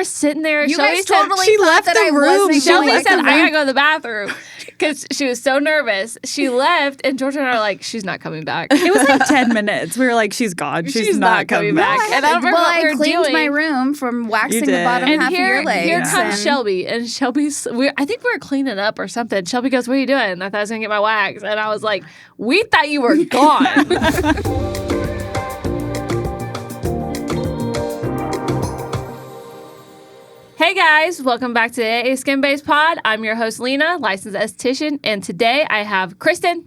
were sitting there. You Shelby guys said, totally she thought left that the I room. wasn't Shelby going said, to I gotta go to the bathroom because she was so nervous. She left, and Georgia and I are like, she's not coming back. It was like 10 minutes. We were like, she's gone. She's not coming back. And I don't remember what we were cleaned doing. my room from waxing the did. bottom And half of your legs. here comes and- Shelby, and Shelby's. I think we were cleaning up or something. Shelby goes, "What are you doing?" I thought I was gonna get my wax, and I was like, "We thought you were gone." Hey guys, welcome back to the AA Skin Based Pod. I'm your host Lena, licensed esthetician, and today I have Kristen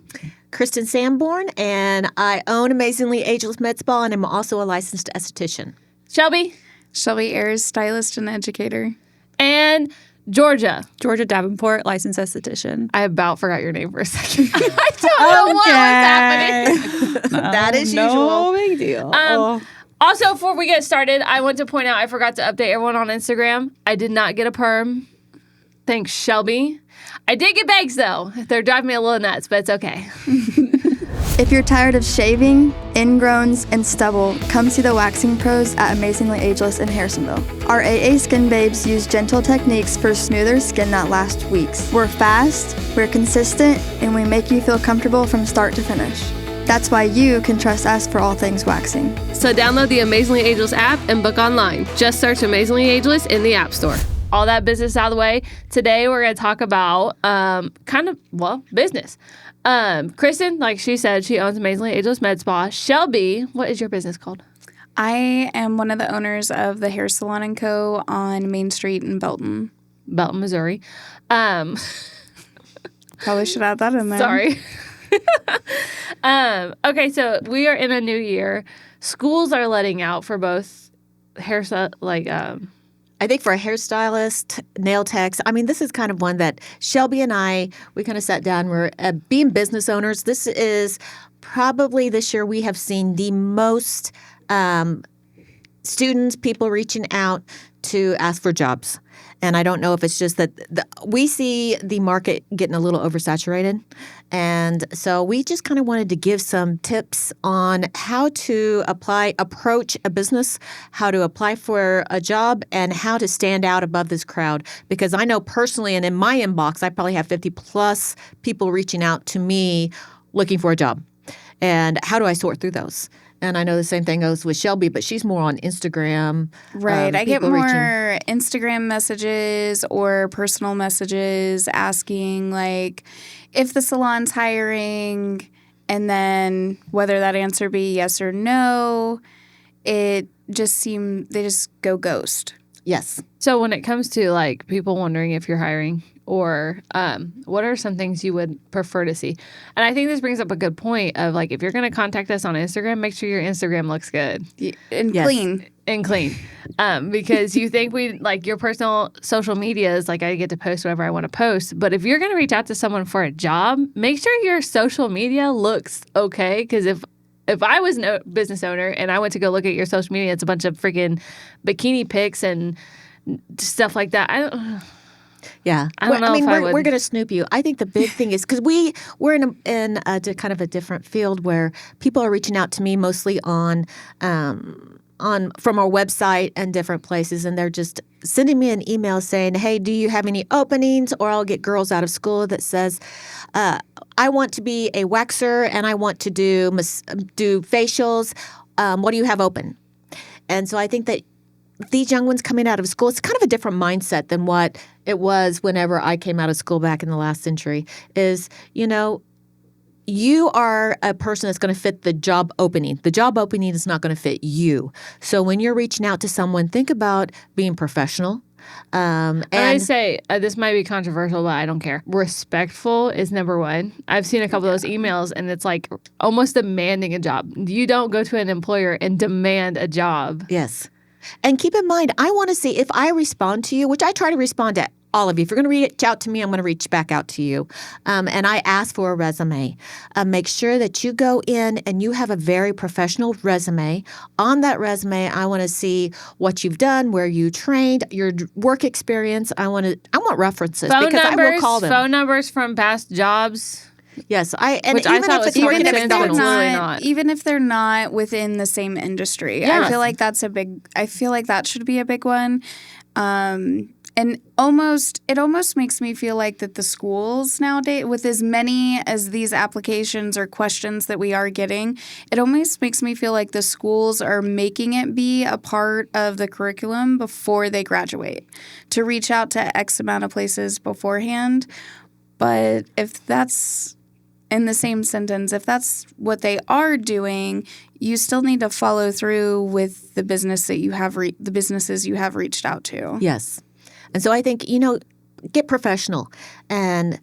Sanborn, and I own Amazingly Ageless Medspa, and I'm also a licensed esthetician. Shelby, Ayers, stylist and educator. and Georgia. Georgia Davenport, licensed esthetician. I about forgot your name for a second. I don't know what was happening. That is no usual. big deal. Also, before we get started, I want to point out I forgot to update everyone on Instagram. I did not get a perm. Thanks, Shelby. I did get bags, though. They're driving me a little nuts, but it's okay. If you're tired of shaving, ingrowns, and stubble, come see the waxing pros at Amazingly Ageless in Harrisonville. Our AA Skin Babes use gentle techniques for smoother skin that lasts weeks. We're fast, we're consistent, and we make you feel comfortable from start to finish. That's why you can trust us for all things waxing. So download the Amazingly Ageless app and book online. Just search Amazingly Ageless in the App Store. All that business out of the way. Today, we're going to talk about business. Kristen, like she said, she owns Amazingly Ageless Medspa. Shelby, what is your business called? I am one of the owners of the Hair Salon & Co. on Main Street in Belton. Belton, Missouri. Probably should add that in there. Sorry. Okay, so we are in a new year. Schools are letting out for both I think for a hairstylist, nail techs, I mean, this is kind of one that Shelby and I, we kind of sat down. We're being business owners. This is probably this year we have seen the most students, people reaching out to ask for jobs. And I don't know if it's just that we see the market getting a little oversaturated. And so we just kind of wanted to give some tips on how to approach a business, how to apply for a job, and how to stand out above this crowd. Because I know personally, and in my inbox, I probably have 50 plus people reaching out to me looking for a job. And how do I sort through those? And I know the same thing goes with Shelby, but she's more on Instagram. Right. I get people more Instagram messages or personal messages asking, like, if the salon's hiring, and then whether that answer be yes or no. It just they just go ghost. Yes. So when it comes to like people wondering if you're hiring or what are some things you would prefer to see? And I think this brings up a good point of like if you're going to contact us on Instagram, make sure your Instagram looks good And Yes. clean. and clean. Because you think we like your personal social media is like I get to post whatever I want to post. But if you're going to reach out to someone for a job, make sure your social media looks okay. Because if I was a business owner and I went to go look at your social media, it's a bunch of freaking bikini pics and stuff like that. Yeah, I don't know if I would. We're going to snoop you. I think the big thing is because we're in a kind of a different field where people are reaching out to me mostly on from our website and different places, and they're just sending me an email saying, "Hey, do you have any openings?" Or I'll get girls out of school that says, "I want to be a waxer and I want to do facials. What do you have open?" And so I think that these young ones coming out of school, it's kind of a different mindset than what it was whenever I came out of school back in the last century, is, you are a person that's going to fit the job opening. The job opening is not going to fit you. So when you're reaching out to someone, think about being professional. And I say this might be controversial, but I don't care. Respectful is number one. I've seen a couple of those emails, and it's like almost demanding a job. You don't go to an employer and demand a job. Yes. And keep in mind, I want to see if I respond to you, which I try to respond to all of you. If you're going to reach out to me, I'm going to reach back out to you. And I ask for a resume. Make sure that you go in and you have a very professional resume. On that resume, I want to see what you've done, where you trained, your work experience. I want references Phone because numbers, I will call them. phone numbers from past jobs. Yes, Which I thought was Even if they're It's really not. not, even if they're not within the same industry, Yeah. I feel like that should be a big one. And it almost makes me feel like that the schools nowadays, with as many as these applications or questions that we are getting, it almost makes me feel like the schools are making it be a part of the curriculum before they graduate, to reach out to X amount of places beforehand. But if that's in the same sentence, if that's what they are doing, you still need to follow through with the businesses you have reached out to. Yes. And so I think, get professional and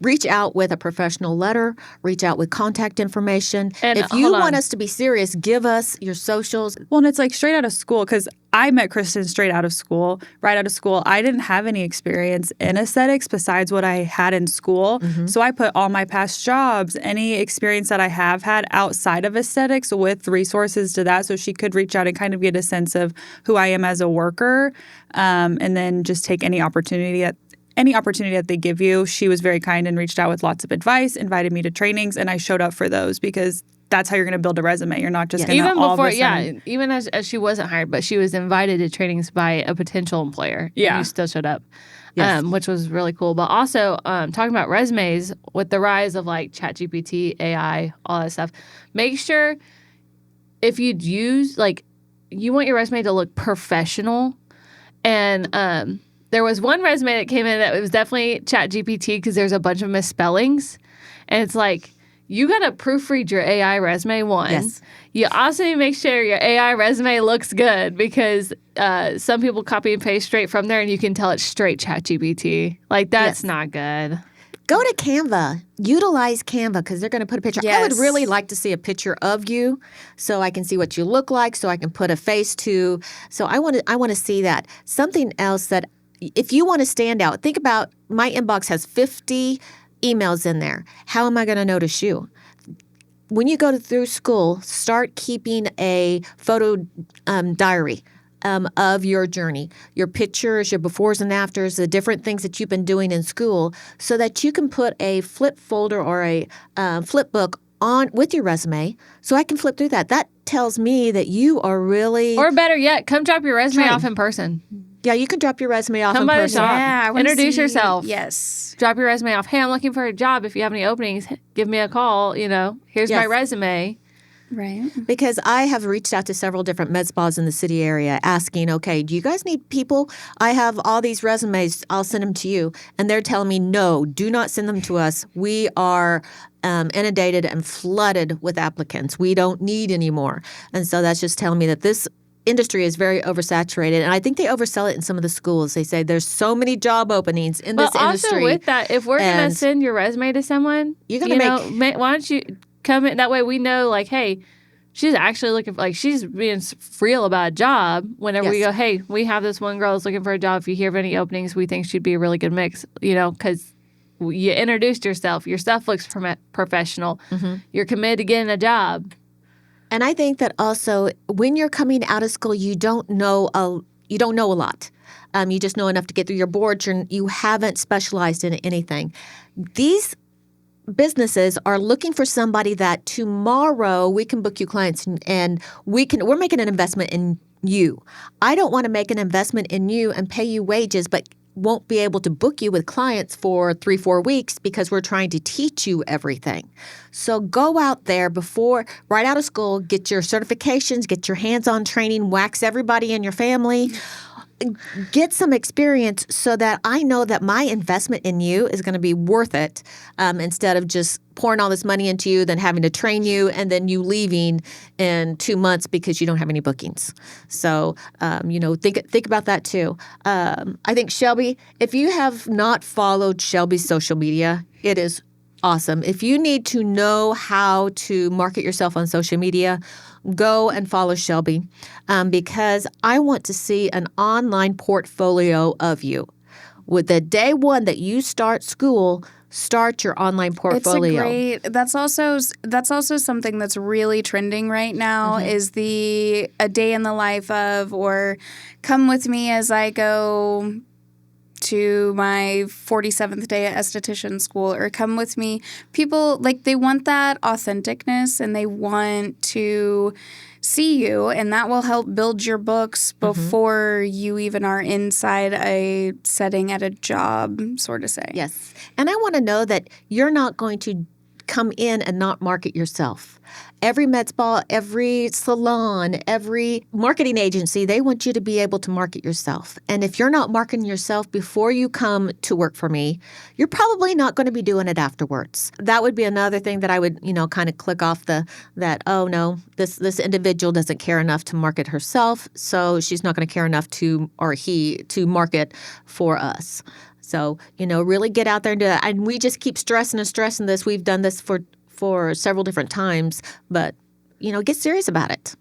reach out with a professional letter, reach out with contact information. And if you hold on. want us to be serious, give us your socials. Well, and it's like straight out of school, because I met Kristen straight out of school, right out of school. I didn't have any experience in aesthetics besides what I had in school. So I put all my past jobs, any experience that I have had outside of aesthetics with resources to that, so she could reach out and kind of get a sense of who I am as a worker, and then just take any opportunity that they give you. She was very kind and reached out with lots of advice, invited me to trainings, and I showed up for those because that's how you're going to build a resume. You're not just going to Even all before, of a sudden, even as she wasn't hired, but she was invited to trainings by a potential employer. Yeah. And you still showed up, Yes. which was really cool. But also, talking about resumes, with the rise of like ChatGPT, AI, all that stuff, make sure if you'd use, like, you want your resume to look professional. And there was one resume that came in that was definitely ChatGPT because there's a bunch of misspellings. And it's like, you got to proofread your AI resume, one. Yes. You also need to make sure your AI resume looks good because some people copy and paste straight from there and you can tell it's straight ChatGPT. Like, that's Yes. not good. Go to Canva. Utilize Canva because they're going to put a picture. I would Yes. really like to see a picture of you so I can see what you look like, so I can put a face to. So I want to see that. Something else that if you want to stand out, think about my inbox has 50 emails in there. How am I going to notice you? When you go through school, start keeping a photo diary of your journey, your pictures, your befores and afters, the different things that you've been doing in school, so that you can put a flip folder or a flip book on with your resume, so I can flip through that. That tells me that you are really, Or better yet, come drop your resume Train. off in person. yeah, you can drop your resume off Come in by the person. shop. Yeah, I wanna Introduce see- yourself. Yes. Drop your resume off. Hey, I'm looking for a job. If you have any openings, give me a call. Here's my Yes. resume. Right. Because I have reached out to several different med spas in the city area asking, okay, do you guys need people? I have all these resumes. I'll send them to you. And they're telling me, no, do not send them to us. We are inundated and flooded with applicants. We don't need any more. And so that's just telling me that this industry is very oversaturated. And I think they oversell it in some of the schools. They say there's so many job openings in But this industry. also with that, if we're going to and send your resume to someone, You're gonna why don't you come in? That way we know, like, hey, she's actually looking for, like, she's being real about a job. Whenever we Yes. go, hey, we have this one girl that's looking for a job. If you hear of any openings, we think she'd be a really good mix, because you introduced yourself. Your stuff looks professional. Mm-hmm. You're committed to getting a job. And I think that also when you're coming out of school, you don't know a lot. You just know enough to get through your boards. You haven't specialized in anything. These businesses are looking for somebody that tomorrow we can book you clients and we're making an investment in you. I don't want to make an investment in you and pay you wages, but won't be able to book you with clients for 3-4 weeks because we're trying to teach you everything. So go out there right out of school, get your certifications, get your hands-on training, wax everybody in your family. Get some experience so that I know that my investment in you is going to be worth it, instead of just pouring all this money into you, then having to train you, and then you leaving in 2 months because you don't have any bookings. So, think about that too. I think Shelby, if you have not followed Shelby's social media, it is awesome. If you need to know how to market yourself on social media, go and follow Shelby, because I want to see an online portfolio of you. With the day one that you start school, start your online portfolio. That's also something that's really trending right now, is a day in the life of, or come with me as I go to my 47th day at esthetician school, or come with me. People, like, they want that authenticness, and they want to see you, and that will help build your books before you even are inside a setting at a job, sort of say. Yes. And I want to know that you're not going to come in and not market yourself. Every med spa, every salon, every marketing agency, they want you to be able to market yourself. And if you're not marketing yourself before you come to work for me, you're probably not going to be doing it afterwards. That would be another thing that I would, kind of click off oh no, this individual doesn't care enough to market herself, so she's not going to care enough to market for us. So, really get out there and do that. And we just keep stressing this. We've done this for several different times, but, get serious about it.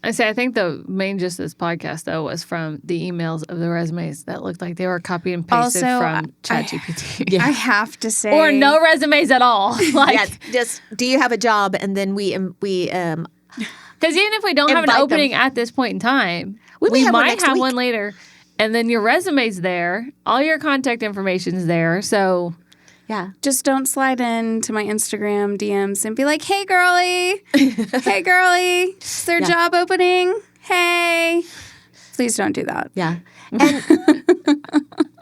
I think the main gist of this podcast, though, was from the emails of the resumes that looked like they were copy and pasted Also, from ChatGPT. I have to say. Or no resumes at all. Yes, just, do you have a job? And then we because even if we don't have an invite opening them. at this point in time, We may we have one might next have week. one later. And then your resume's there. All your contact information's there. So Yeah. Just don't slide into my Instagram DMs and be like, hey, girly. Hey, girly. Is there a job opening? Hey. Please don't do that. Yeah. And,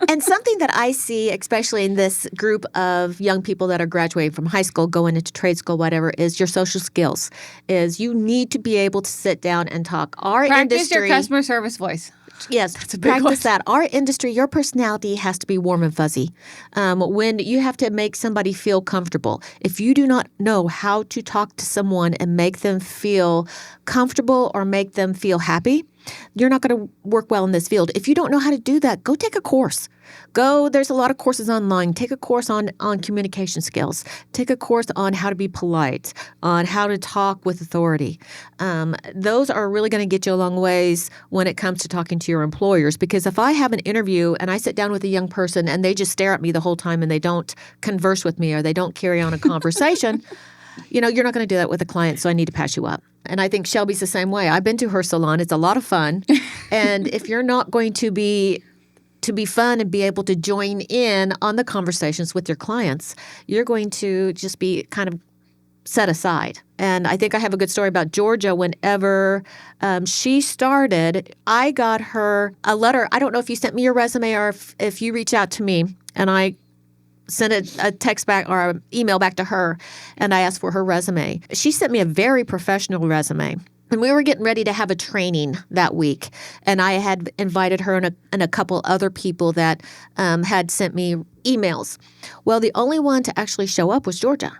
and something that I see, especially in this group of young people that are graduating from high school, going into trade school, whatever, is your social skills. Is you need to be able to sit down and talk. Our practice industry, your customer service voice. yes, practice that. Our industry, your personality has to be warm and fuzzy. When you have to make somebody feel comfortable. If you do not know how to talk to someone and make them feel comfortable or make them feel happy, you're not going to work well in this field. If you don't know how to do that, go take a course. There's a lot of courses online. Take a course on communication skills. Take a course on how to be polite, on how to talk with authority. Those are really going to get you a long ways when it comes to talking to your employers. Because if I have an interview and I sit down with a young person and they just stare at me the whole time and they don't converse with me or they don't carry on a conversation, you're not going to do that with a client, so I need to pass you up. And I think Shelby's the same way. I've been to her salon. It's a lot of fun. And if you're not going to be fun and be able to join in on the conversations with your clients, you're going to just be kind of set aside. And I think I have a good story about Georgia. Whenever she started, I got her a letter. I don't know if you sent me your resume or if you reached out to me, and I sent a text back or an email back to her, and I asked for her resume. She sent me a very professional resume. And we were getting ready to have a training that week, and I had invited her and a couple other people that had sent me emails. Well, the only one to actually show up was Georgia.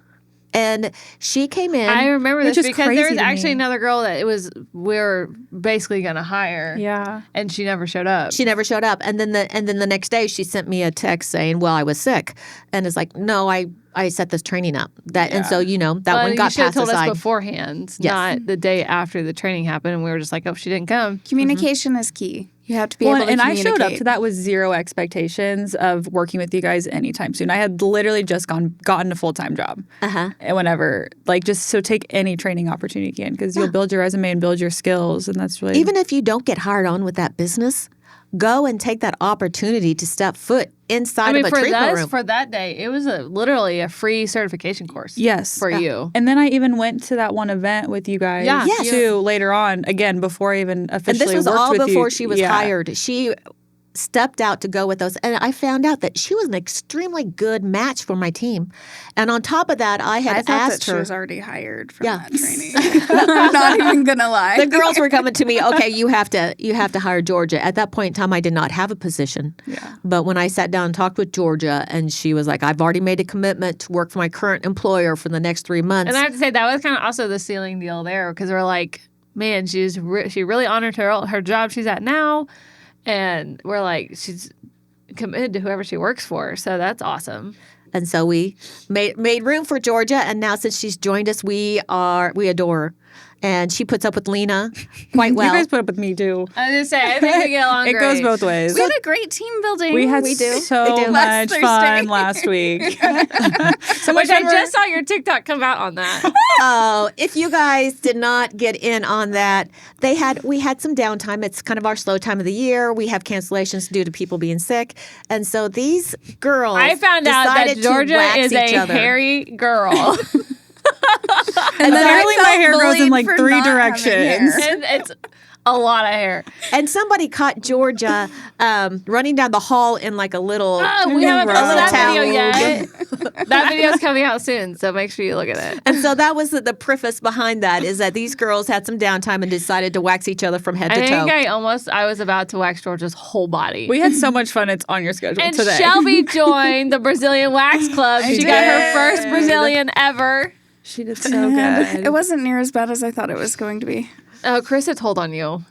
And she came in. I remember Which this is because crazy there was to actually me. another girl that we were basically going to hire. Yeah. And she never showed up. She never showed up. And then the next day she sent me a text saying, well, I was sick. And it's like, no, I set this training up. And so, that one got you should have passed told aside. us beforehand, Yes. not the day after the training happened. And we were just like, oh, she didn't come. Communication is key. You have to be able to and I communicate. showed up to that with zero expectations of working with you guys anytime soon. I had literally just gotten a full-time job. And whenever, so take any training opportunity you can, because you'll build your resume and build your skills, and that's really Even if you don't get hired on with that business, go and take that opportunity to step foot inside of a treatment room. For that day, it was literally a free certification course. Yes. For you. And then I even went to that one event with you guys Yeah. Yes. too later on, again, before I even And officially this was worked all with before you. she was Yeah. hired. She stepped out to go with us. And I found out that she was an extremely good match for my team. And on top of that, I had I thought asked that she her. was already hired from Yeah. that training. I'm not even going to lie. The girls were coming to me, okay, you have to hire Georgia. At that point in time, I did not have a position. Yeah. But when I sat down and talked with Georgia, and she was like, I've already made a commitment to work for my current employer for the next 3 months. And I have to say, that was kind of also the ceiling deal there, because we're like, man, she really honored her job she's at now. And we're like, she's committed to whoever she works for. So that's awesome. And so we made room for Georgia, and now since she's joined us, we adore her. And she puts up with Lena quite well. You guys put up with me too. I was going to say, I think we get along It great. goes both ways. We had a great team building. We had We do. so We do. Last much Thursday. fun last week. So much Which I fun just saw your TikTok come out on that. Oh, if you guys did not get in on that, we had some downtime. It's kind of our slow time of the year. We have cancellations due to people being sick. And so these girls I found out that decided to Georgia wax is each a other. hairy girl. And then apparently my hair grows in like bullied for 3 not having directions. hair. And it's a lot of hair. And somebody caught Georgia running down the hall in like a little Oh, we haven't robe. posted that video Towel. yet. That video's coming out soon, so make sure you look at it. And so that was the preface behind that, is that these girls had some downtime and decided to wax each other from head to I toe. think I was about to wax Georgia's whole body. We had so much fun. It's on your schedule and today. Shelby joined the Brazilian Wax Club. She got her first Brazilian ever. She did so good. It wasn't near as bad as I thought it was going to be. Oh, Krista told on you.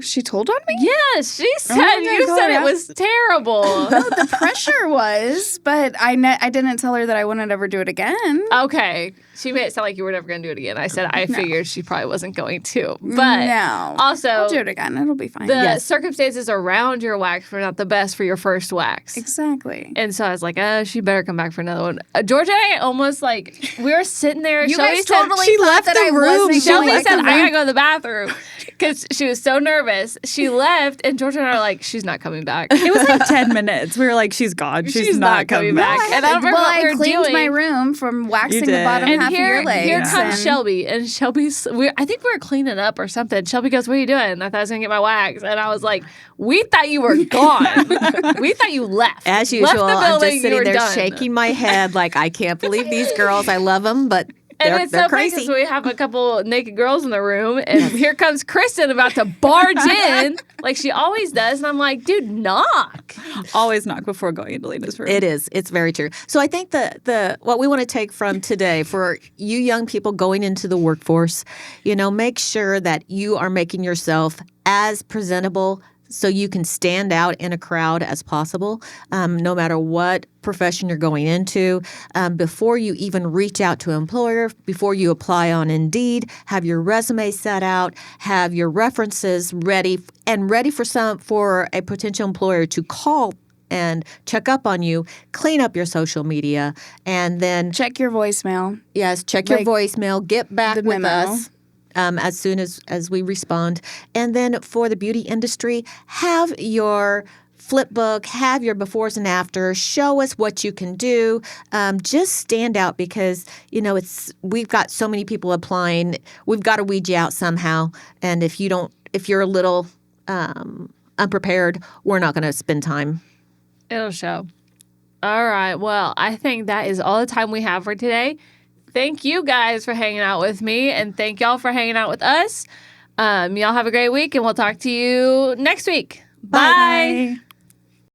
She told on me? Yes, she said my you God, said it yeah. was terrible. The pressure was, but I didn't tell her that I wouldn't ever do it again. Okay. She made it sound like you were never going to do it again. I said I figured she probably wasn't going to. But no. also, I'll do it again. It'll be fine. the circumstances around your wax were not the best for your first wax. Exactly. And so I was like, she better come back for another one. Georgia and I almost like, we were sitting there. You Shelby guys said, totally she thought left that the I room. wasn't Shelby going said, to I gotta go to the bathroom because she was so nervous. She left, and Georgia and I are like, she's not coming back. It was like 10 minutes. We were like, she's gone. She's not coming back. And I don't remember what we I were cleaned doing. my room from waxing the did. bottom And half of your legs. here comes and- Shelby, and Shelby's. I think we were cleaning up or something. Shelby goes, "What are you doing?" And I thought I was gonna get my wax, and I was like, "We thought you were gone. We thought you left." As Left usual, the I'm building, just you sitting were there done. shaking my head like, I can't believe these girls. I love them, but And they're it's so funny crazy. because we have a couple naked girls in the room, and here comes Kristen about to barge in like she always does, and I'm like, "Dude, knock." Always knock before going into Lena's room. It is. It's very true. So I think the what we want to take from today for you young people going into the workforce, make sure that you are making yourself as presentable so you can stand out in a crowd as possible, no matter what profession you're going into. Before you even reach out to an employer, before you apply on Indeed, have your resume set out, have your references ready for a potential employer to call and check up on you, clean up your social media, and then Check your voicemail. check your Like, voicemail, get back the with memo. us as soon as we respond. And then for the beauty industry, have your flip book, have your befores and afters, show us what you can do. Just stand out because, we've got so many people applying. We've got to weed you out somehow. And if you're a little unprepared, we're not going to spend time. It'll show. All right. Well, I think that is all the time we have for today. Thank you guys for hanging out with me, and thank y'all for hanging out with us. Y'all have a great week, and we'll talk to you next week. Bye. Bye.